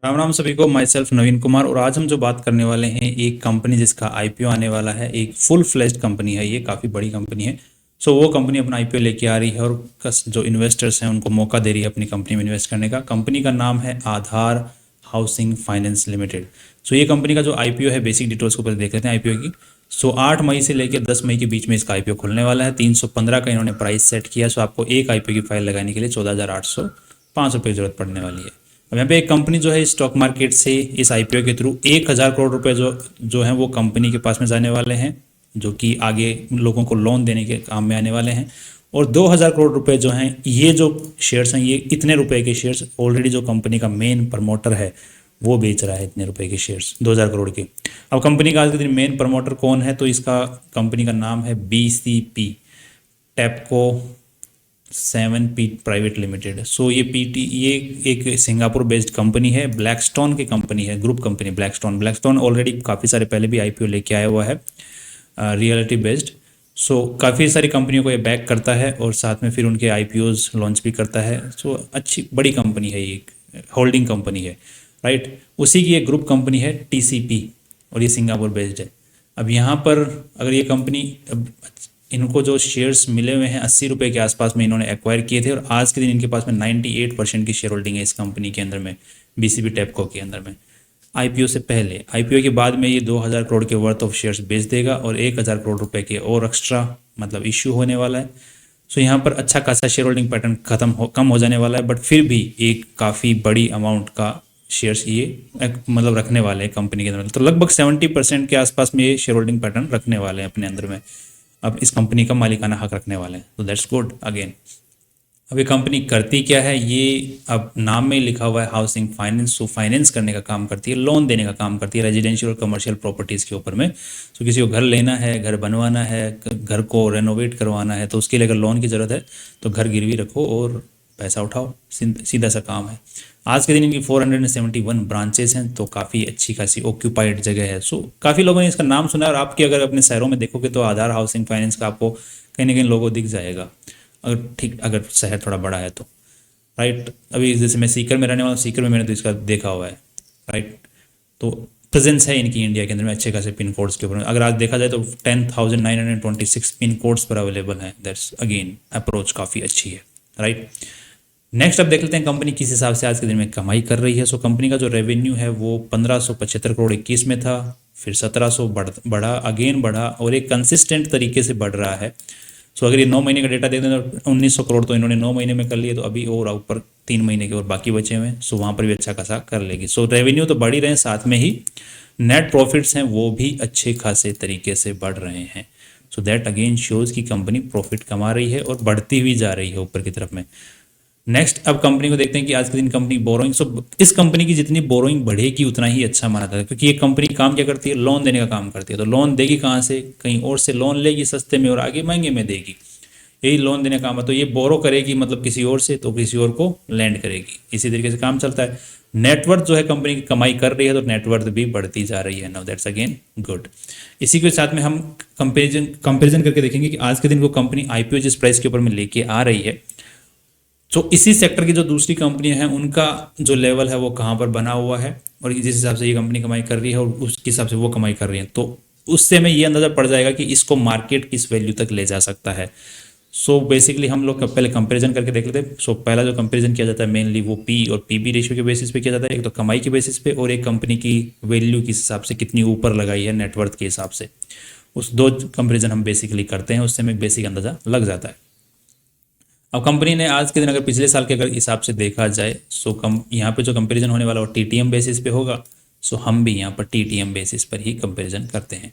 राम राम सभी को। My self नवीन कुमार, और आज हम जो बात करने वाले हैं एक कंपनी जिसका आईपीओ आने वाला है। एक फुल फ्लेज्ड कंपनी है, ये काफ़ी बड़ी कंपनी है। सो वो कंपनी अपना आईपीओ लेके आ रही है और जो इन्वेस्टर्स हैं उनको मौका दे रही है अपनी कंपनी में इन्वेस्ट करने का। कंपनी का नाम है आधार हाउसिंग फाइनेंस लिमिटेड। सो ये कंपनी का जो आईपीओ है, बेसिक डिटेल्स को पहले देख लेते हैं आईपीओ की। सो 8 मई से लेकर 10 मई के बीच में इसका आईपीओ खुलने वाला है। 315 का इन्होंने प्राइस सेट किया। सो आपको एक आईपीओ की फाइल लगाने के लिए 14,805 रुपये की जरूरत पड़ने वाली है। अब यहाँ पे एक कंपनी जो है स्टॉक मार्केट से इस आईपीओ के थ्रू 1,000 करोड़ रुपए जो जो है वो कंपनी के पास में जाने वाले हैं, जो कि आगे लोगों को लोन देने के काम में आने वाले हैं। और 2,000 करोड़ रुपए जो हैं, ये जो शेयर्स हैं, ये इतने रुपए के शेयर्स ऑलरेडी जो कंपनी का मेन प्रमोटर है वो बेच रहा है, इतने रुपए के शेयर्स 2,000 करोड़ के। अब कंपनी का आज के दिन मेन प्रमोटर कौन है, तो इसका कंपनी का नाम है BCP Topco 7P private limited. So ये पीटी ये एक सिंगापुर बेस्ड कंपनी है, ब्लैकस्टोन की कंपनी है, group company Blackstone. Blackstone already काफ़ी सारे पहले भी आईपीओ लेके आया हुआ है, रियलिटी बेस्ड। सो काफ़ी सारी कंपनियों को ये बैक करता है और साथ में फिर उनके आईपीओज लॉन्च भी करता है। सो अच्छी बड़ी कंपनी है, ये होल्डिंग कंपनी है, राइट। उसी की एक ग्रुप कंपनी है टीसीपी, और ये सिंगापुर बेस्ड है। अब यहाँ पर अगर ये कंपनी, अब इनको जो शेयर्स मिले हुए हैं 80 रुपये के आसपास में इन्होंने एक्वायर किए थे, और आज के दिन इनके पास में 98% की शेयर होल्डिंग है इस कंपनी के अंदर में, बीसीबी टेपको के अंदर में। आईपीओ से पहले, आईपीओ के बाद में ये 2,000 करोड़ के वर्थ ऑफ शेयर्स बेच देगा और 1,000 करोड़ रुपए के और एक्स्ट्रा मतलब इश्यू होने वाला है। सो यहाँ पर अच्छा खासा शेयर होल्डिंग पैटर्न कम हो जाने वाला है, बट फिर भी एक काफ़ी बड़ी अमाउंट का शेयर्स ये मतलब रखने वाले हैं कंपनी के अंदर। तो लगभग 70% के आसपास में ये शेयर होल्डिंग पैटर्न रखने वाले हैं अपने अंदर में, अब इस कंपनी का मालिकाना हक रखने वाले हैं। तो दैट्स गुड अगेन। अब ये कंपनी करती क्या है, ये अब नाम में ही लिखा हुआ है हाउसिंग फाइनेंस। सो फाइनेंस करने का काम करती है, लोन देने का काम करती है रेजिडेंशियल और कमर्शियल प्रॉपर्टीज़ के ऊपर में। तो किसी को घर लेना है, घर बनवाना है, घर को रेनोवेट करवाना है, तो उसके लिए अगर लोन की ज़रूरत है तो घर गिरवी रखो और पैसा उठाओ, सीधा सा काम है। आज के दिन इनकी 471 ब्रांचेस हैं, तो काफ़ी अच्छी खासी ऑक्यूपाइड जगह है। सो काफ़ी लोगों ने इसका नाम सुना है, और आपकी अगर अपने शहरों में देखोगे तो आधार हाउसिंग फाइनेंस का आपको कहीं ना कहीं लोगो दिख जाएगा, अगर शहर थोड़ा बड़ा है तो, राइट। अभी जैसे मैं सीकर में रहने वाला हूँ, सीकर में मैंने तो इसका देखा हुआ है, राइट। तो प्रेजेंस है इनकी इंडिया के अंदर में अच्छे खासे पिन कोड्स के ऊपर। अगर आज देखा जाए तो 10,926 पिन कोड्स पर अवेलेबल हैं। दैट्स अगेन अप्रोच काफ़ी अच्छी है, राइट। नेक्स्ट अब देख लेते हैं कंपनी किस हिसाब से आज के दिन में कमाई कर रही है। सो कंपनी का जो रेवेन्यू है वो 1575 करोड़ 21 में था, फिर 1700 बढ़ा, अगेन बढ़ा, और एक कंसिस्टेंट तरीके से बढ़ रहा है। सो अगर ये 9 महीने का डेटा देते हैं तो 1900 करोड़ तो इन्होंने 9 महीने में कर लिए, तो अभी और ऊपर 3 महीने के और बाकी बचे हुए हैं। सो वहाँ पर भी अच्छा खासा कर लेगी। सो रेवेन्यू तो बढ़ ही रहे हैं, साथ में ही नेट प्रॉफिट्स हैं वो भी अच्छे खासे तरीके से बढ़ रहे हैं। सो दैट अगेन शोज़ की कंपनी प्रॉफिट कमा रही है और बढ़ती हुई जा रही है ऊपर की तरफ में। नेक्स्ट अब कंपनी को देखते हैं कि आज के दिन कंपनी बोरोइंग, सो इस कंपनी की जितनी बोरोइंग बढ़ेगी उतना ही अच्छा माना जाता है, क्योंकि ये कंपनी काम क्या करती है, लोन देने का काम करती है। तो लोन देगी कहाँ से, कहीं और से लोन लेगी सस्ते में और आगे महंगे में देगी, यही लोन देने का काम है। तो ये बोरो करेगी मतलब किसी और से, तो किसी और को लैंड करेगी, इसी तरीके से काम चलता है। नेटवर्थ जो है कंपनी की कमाई कर रही है, तो नेटवर्थ भी बढ़ती जा रही है। Now that's again good. इसी के साथ में हम कंपेरिजन करके देखेंगे कि आज के दिन वो कंपनी आईपीओ जिस प्राइस के ऊपर में लेके आ रही है, तो इसी सेक्टर की जो दूसरी कंपनियां हैं उनका जो लेवल है वो कहाँ पर बना हुआ है, और जिस हिसाब से ये कंपनी कमाई कर रही है और उसके हिसाब से वो कमाई कर रही है, तो उससे हमें ये अंदाज़ा पड़ जाएगा कि इसको मार्केट किस वैल्यू तक ले जा सकता है। सो बेसिकली हम लोग पहले कंपैरिजन करके देख लेते हैं। सो पहला जो कंपैरिजन किया जाता है मेनली वो पी और पीबी रेशियो के बेसिस पे किया जाता है, एक तो कमाई के बेसिस पे और एक कंपनी की वैल्यू किस हिसाब से कितनी ऊपर लगाई है नेटवर्थ के हिसाब से। उस दो कंपैरिजन हम बेसिकली करते हैं, उससे हमें बेसिक अंदाज़ा लग जाता है। अब कंपनी ने आज के दिन अगर पिछले साल के अगर हिसाब से देखा जाए, सो कम यहाँ पे जो कंपैरिजन होने वाला वो टीटीएम बेसिस पे होगा। सो हम भी यहाँ पर टीटीएम बेसिस पर ही कंपैरिजन करते हैं।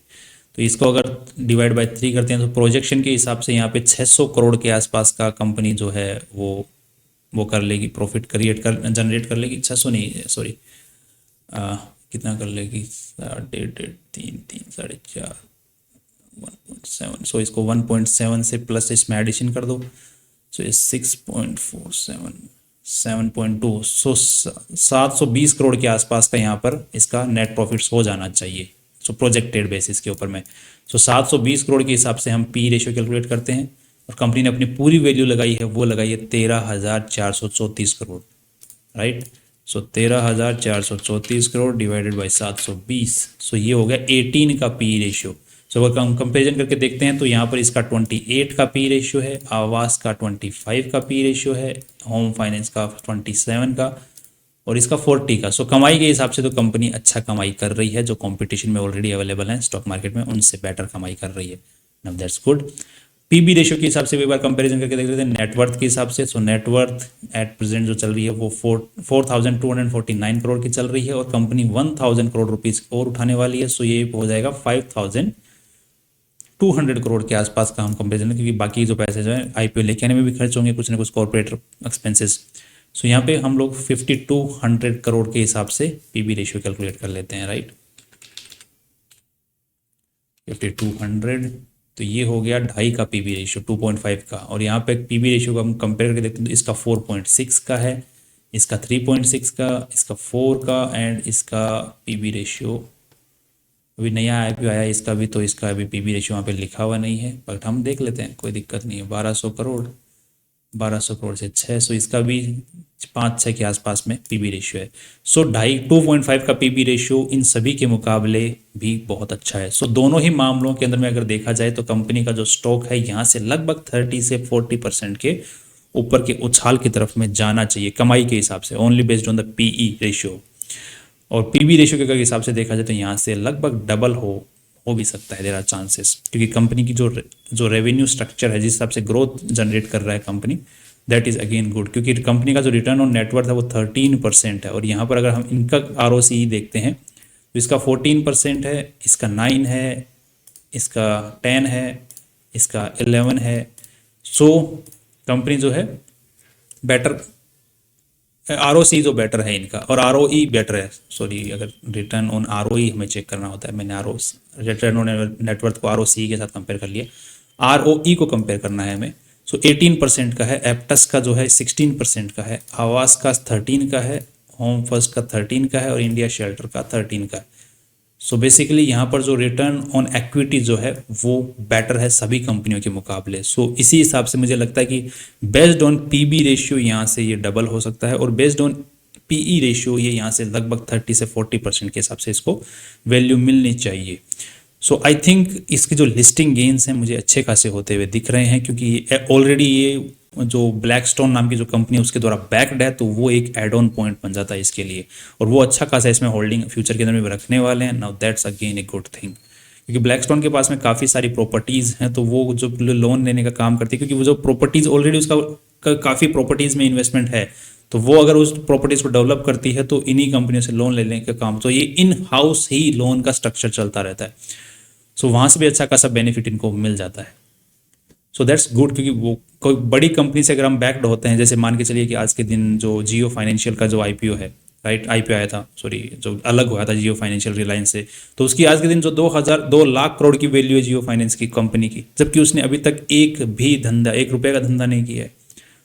तो इसको अगर डिवाइड बाय 3 करते हैं तो प्रोजेक्शन के हिसाब से यहाँ पे 600 करोड़ के आसपास का कंपनी जो है वो कर लेगी, प्रॉफिट जनरेट कर लेगी। 600 नहीं, सॉरी, कितना कर लेगी, 3.3 3 4 1.7। सो इसको 1.7 से प्लस इसमें एडिशन कर दो, सो 6.47 7.2, सो 720 करोड़ के आसपास का यहाँ पर इसका नेट प्रॉफिट्स हो जाना चाहिए। सो प्रोजेक्टेड बेसिस के ऊपर में, सो 720 करोड़ के हिसाब से हम पी रेशियो कैलकुलेट करते हैं, और कंपनी ने अपनी पूरी वैल्यू लगाई है वो लगाई है 13,434 crore, right. So 13,434 crore divided by 720, सो ये हो गया 18 का पी रेशियो। सो अगर हम कंपेरिजन करके देखते हैं तो यहाँ पर इसका 28 का पी रेशियो है, आवास का 25 का पी रेशियो है, होम फाइनेंस का 27 का और इसका 40 का। सो कमाई के हिसाब से तो कंपनी अच्छा कमाई कर रही है, जो कंपटीशन में ऑलरेडी अवेलेबल है स्टॉक मार्केट में उनसे बेटर कमाई कर रही है। Now that's good. PB ratio के हिसाब से भी एक बार कंपैरिजन करके देख लेते हैं नेटवर्थ के हिसाब से। सो नेटवर्थ एट प्रेजेंट जो चल रही है वो 4,249 करोड़ की चल रही है और कंपनी 1,000 करोड़ रुपीस और उठाने वाली है। सो ये हो जाएगा 5,200 करोड़ के आसपास का हम कंपेरिजन, क्योंकि बाकी जो पैसे जो है आईपीओ लेके आने में भी खर्च होंगे, कुछ ना कुछ कॉर्पोरेट एक्सपेंसेस। सो यहाँ पे हम लोग 5,200 करोड़ के हिसाब से पीबी रेशियो कैलकुलेट कर लेते हैं, राइट। 5,200 तो ये हो गया 2.5 का पीबी रेशियो, 2.5 का। और यहाँ पे पीबी रेशियो को हम कंपेयर करके देखते हैं तो इसका 4.6 का है, इसका 3.6 का, इसका 4 का एंड इसका पीबी रेशियो अभी नया आईपीओ आया इसका भी, तो इसका अभी पीबी रेशियो वहाँ पे लिखा हुआ नहीं है, बट हम देख लेते हैं, कोई दिक्कत नहीं है। 1,200 करोड़, 1,200 करोड़ से 600, इसका भी 5-6 के आसपास में पीबी रेशियो है। सो 2.5 का पीबी रेशियो इन सभी के मुकाबले भी बहुत अच्छा है। सो दोनों ही मामलों के अंदर में अगर देखा जाए तो कंपनी का जो स्टॉक है यहाँ से लगभग 30 से 40% के ऊपर के उछाल की तरफ में जाना चाहिए कमाई के हिसाब से, only based on the PE ratio. और पीबी रेशियो के अगर हिसाब से देखा जाए तो यहाँ से लगभग डबल हो भी सकता है, देयर आर चांसेस, क्योंकि कंपनी की जो रेवेन्यू स्ट्रक्चर है, जिस हिसाब से ग्रोथ जनरेट कर रहा है company, that is again good. क्योंकि कंपनी का जो रिटर्न ऑन नेटवर्थ है वो 13% है और यहाँ पर अगर हम इनका ROCE देखते हैं तो इसका 14% है, इसका 9 है, इसका 10 है, इसका 11 है। सो कंपनी जो है बेटर, ROC जो बेटर है इनका, और ROE बेटर है, सॉरी अगर रिटर्न ऑन ROE हमें चेक करना होता है, मैंने रिटर्न ऑन नेटवर्थ को ROCE के साथ कंपेयर कर लिया, ROE को कंपेयर करना है हमें। सो 18% का है, एप्टस का जो है 16% का है, आवास का 13 का है, होम फर्स्ट का 13 का है और इंडिया शेल्टर का 13 का है। सो बेसिकली यहाँ पर जो रिटर्न ऑन इक्विटी जो है वो बेटर है सभी कंपनियों के मुकाबले। सो इसी हिसाब से मुझे लगता है कि बेस्ड ऑन पीबी रेशियो यहाँ से ये डबल हो सकता है और बेस्ड ऑन पीई रेशियो ये यहाँ से लगभग 30 से 40% के हिसाब से इसको वैल्यू मिलनी चाहिए। सो आई थिंक इसकी जो लिस्टिंग गेन्स हैं मुझे अच्छे खासे होते हुए दिख रहे हैं, क्योंकि ऑलरेडी ये जो ब्लैकस्टोन नाम की जो कंपनी है उसके द्वारा बैक्ड है, तो वो एक एड ऑन पॉइंट बन जाता है इसके लिए, और वो अच्छा खासा इसमें होल्डिंग फ्यूचर के अंदर में रखने वाले हैं। Now that's again a good thing, क्योंकि ब्लैकस्टोन के पास में काफ़ी सारी प्रॉपर्टीज़ हैं, तो वो जो लोन लेने का काम करती है, क्योंकि वो जो प्रॉपर्टीज़ ऑलरेडी उसका काफ़ी प्रॉपर्टीज़ में इन्वेस्टमेंट है, तो वो अगर उस प्रॉपर्टीज़ को डेवलप करती है तो इन्हीं कंपनियों से लोन लेने का काम, तो ये इन हाउस ही लोन का स्ट्रक्चर चलता रहता है। सो वहाँ से भी अच्छा खासा बेनिफिट इनको मिल जाता है। सो दैट्स गुड, क्योंकि वो कोई बड़ी कंपनी से अगर हम बैक्ड होते हैं, जैसे मान के चलिए कि आज के दिन जो जियो फाइनेंशियल का जो आईपीओ है, राइट, आईपीओ आया था, सॉरी जो अलग हुआ था जियो फाइनेंशियल रिलायंस से, तो उसकी आज के दिन जो 2 लाख करोड़ की वैल्यू है जियो फाइनेंस की कंपनी की, जबकि उसने अभी तक एक भी धंधा, 1 रुपये का धंधा नहीं किया है,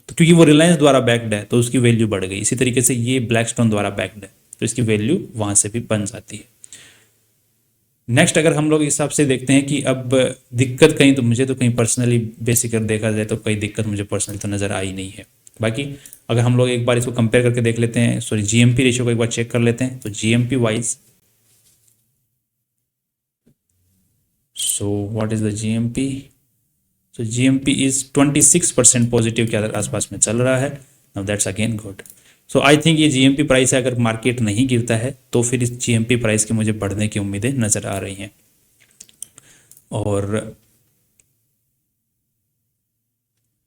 तो क्योंकि वो रिलायंस द्वारा बैक्ड है तो उसकी वैल्यू बढ़ गई। इसी तरीके से ये ब्लैकस्टोन द्वारा बैक्ड है तो इसकी वैल्यू वहाँ से भी बन जाती है। नेक्स्ट अगर हम लोग इस हिसाब से देखते हैं कि अब दिक्कत कहीं, तो मुझे तो कहीं पर्सनली बेसिक अगर देखा जाए तो कोई दिक्कत मुझे पर्सनली तो नज़र आई नहीं है। बाकी अगर हम लोग एक बार इसको कंपेयर करके देख लेते हैं, सॉरी जीएमपी रेशियो को एक बार चेक कर लेते हैं, तो GMP wise, so what is the GMP, so GMP is 26% positive के आसपास में चल रहा है। Now that's again good. So I think ये जीएमपी प्राइस है, अगर मार्केट नहीं गिरता है तो फिर इस जीएमपी प्राइस की मुझे बढ़ने की उम्मीदें नज़र आ रही हैं। और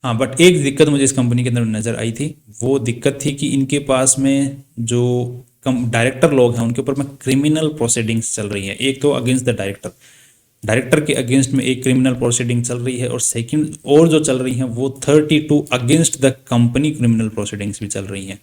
हाँ, बट एक दिक्कत मुझे इस कंपनी के अंदर नज़र आई थी, वो दिक्कत थी कि इनके पास में जो डायरेक्टर लोग हैं उनके ऊपर में क्रिमिनल प्रोसीडिंग्स चल रही हैं। एक तो अगेंस्ट द डायरेक्टर के अगेंस्ट में एक क्रिमिनल प्रोसीडिंग चल रही है, और सेकंड और जो चल रही हैं वो 32 against the company criminal proceedings भी चल रही हैं।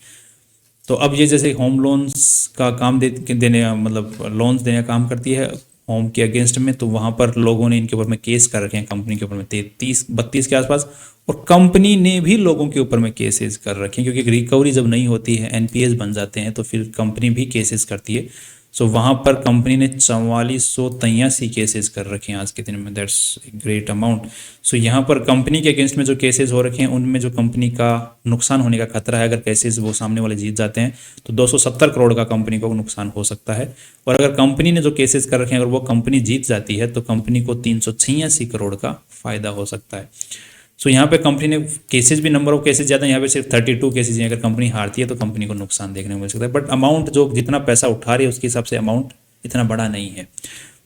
तो अब ये जैसे होम लोन्स का काम देने मतलब लोन्स देने का काम करती है होम के अगेंस्ट में, तो वहाँ पर लोगों ने इनके ऊपर में केस कर रखे हैं, कंपनी के ऊपर में 32 के आसपास, और कंपनी ने भी लोगों के ऊपर में केसेस कर रखे हैं, क्योंकि रिकवरी जब नहीं होती है, एनपीएस बन जाते हैं, तो फिर कंपनी भी केसेस करती है। सो वहाँ पर कंपनी ने 4483 केसेस कर रखे हैं आज के दिन में। That's great amount. सो यहाँ पर कंपनी के अगेंस्ट में जो केसेस हो रखे हैं उनमें जो कंपनी का नुकसान होने का खतरा है, अगर केसेस वो सामने वाले जीत जाते हैं तो 270 करोड़ का कंपनी को नुकसान हो सकता है। और अगर कंपनी ने जो केसेस कर रखे हैं अगर वो कंपनी जीत जाती है तो कंपनी को 386 करोड़ का फायदा हो सकता है। सो यहाँ पे कंपनी ने केसेस भी, नंबर ऑफ केसेस ज़्यादा, यहाँ पे सिर्फ 32 केसेस हैं। अगर कंपनी हारती है तो कंपनी को नुकसान देखने को मिल सकता है, बट अमाउंट जो जितना पैसा उठा रही है उसके हिसाब से अमाउंट इतना बड़ा नहीं है।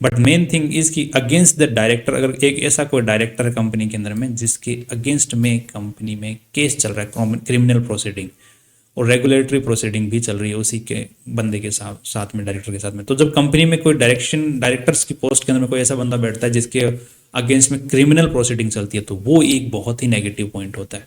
बट मेन थिंग इज कि अगेंस्ट द डायरेक्टर, अगर एक ऐसा कोई डायरेक्टर है कंपनी के अंदर में जिसके अगेंस्ट में कंपनी में केस चल रहा है, क्रिमिनल प्रोसीडिंग और रेगुलेटरी प्रोसीडिंग भी चल रही है उसी के बंदे के साथ में, डायरेक्टर के साथ में, तो जब कंपनी में कोई डायरेक्टर्स की पोस्ट के अंदर में कोई ऐसा बंदा बैठता है जिसके अगेंस्ट में क्रिमिनल प्रोसीडिंग चलती है तो वो एक बहुत ही नेगेटिव पॉइंट होता है।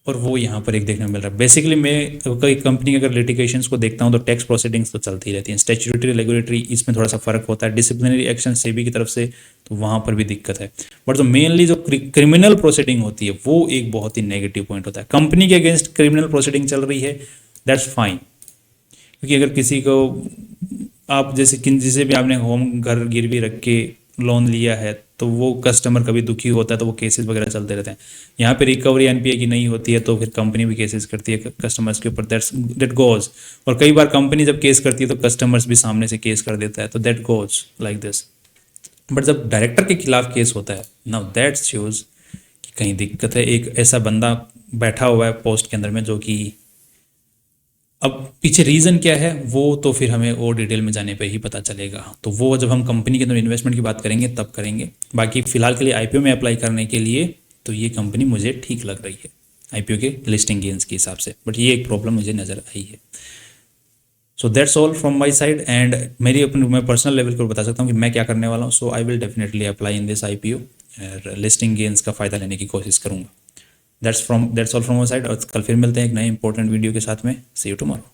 और वो यहाँ पर एक देखने को मिल रहा है। बेसिकली मैं कई कंपनी के अगर लिटिगेशंस को देखता हूँ तो टैक्स प्रोसीडिंग्स तो चलती रहती हैं, स्टैट्यूटरी रेगुलेटरी इसमें थोड़ा सा फर्क होता है, डिसिप्लिनरी एक्शन सेबी की तरफ से तो वहाँ पर भी दिक्कत है। बट जो मेनली जो क्रिमिनल प्रोसीडिंग होती है वो एक बहुत ही नेगेटिव पॉइंट होता है। कंपनी के अगेंस्ट क्रिमिनल प्रोसीडिंग चल रही है, दैट्स फाइन, क्योंकि अगर किसी को आप जैसे जिसे भी आपने होम घर गिरवी रख के लोन लिया है तो वो कस्टमर कभी दुखी होता है तो वो केसेस वगैरह चलते रहते हैं। यहाँ पे रिकवरी एनपीए की नहीं होती है तो फिर कंपनी भी केसेस करती है कस्टमर्स के ऊपर, दैट गोज। और कई बार कंपनी जब केस करती है तो कस्टमर्स भी सामने से केस कर देता है, तो that goes like this. But जब डायरेक्टर के खिलाफ केस होता है, नाउ दैट शोज कि कहीं दिक्कत है, एक ऐसा बंदा बैठा हुआ है पोस्ट के अंदर में जो कि अब पीछे रीज़न क्या है वो तो फिर हमें और डिटेल में जाने पे ही पता चलेगा, तो वो जब हम कंपनी के अंदर इन्वेस्टमेंट की बात करेंगे तब करेंगे। बाकी फिलहाल के लिए आईपीओ में अप्लाई करने के लिए तो ये कंपनी मुझे ठीक लग रही है आईपीओ के लिस्टिंग गेन्स के हिसाब से, बट ये एक प्रॉब्लम मुझे नज़र आई है। So that's all from my side and मेरी अपनी मैं पर्सनल लेवल पर बता सकता हूँ कि मैं क्या करने वाला हूँ। So I will definitely apply in this IPO और लिस्टिंग गेन्स का फ़ायदा लेने की कोशिश करूँगा। That's all from my side, और कल फिर मिलते हैं एक नए इंपॉर्टेंट वीडियो के साथ में। सी यू टुमारो।